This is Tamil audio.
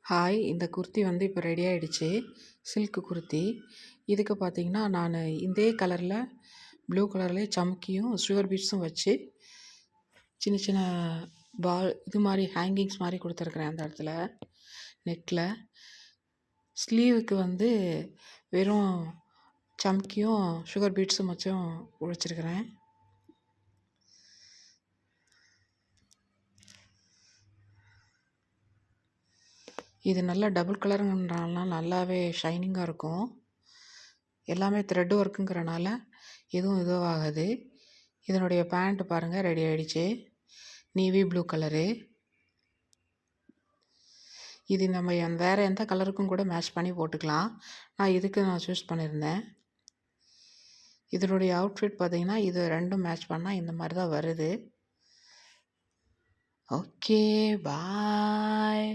ஹாய், இந்த குர்த்தி வந்து இப்போ ரெடி ஆகிடுச்சு. சில்க் குர்த்தி. இதுக்கு பார்த்தீங்கன்னா நான் இதே கலரில் ப்ளூ கலர்லேயே சம்கியும் சுகர் பீட்ஸும் வச்சு சின்ன சின்ன பால் இது மாதிரி ஹேங்கிங்ஸ் மாதிரி கொடுத்துருக்குறேன். அந்த இடத்துல நெக்கில். ஸ்லீவுக்கு வந்து வெறும் சம்கியும் சுகர் பீட்ஸும் வச்சும் வச்சுருக்கிறேன். இது நல்லா டபுள் கலருங்கன்றனால நல்லாவே ஷைனிங்காக இருக்கும். எல்லாமே த்ரெட் ஒர்க்குங்கிறனால எதுவும் இதுவாகாது. இதனுடைய பேண்ட் பாருங்கள், ரெடி ஆகிடுச்சு. Navy blue colour. இது நம்ம வேறு எந்த கலருக்கும் கூட மேட்ச் பண்ணி போட்டுக்கலாம். நான் சூஸ் பண்ணியிருந்தேன். இதனுடைய அவுட்ஃபிட் பார்த்திங்கன்னா இது ரெண்டும் மேட்ச் பண்ணால் இந்த மாதிரி தான் வருது. ஓகே, பாய்.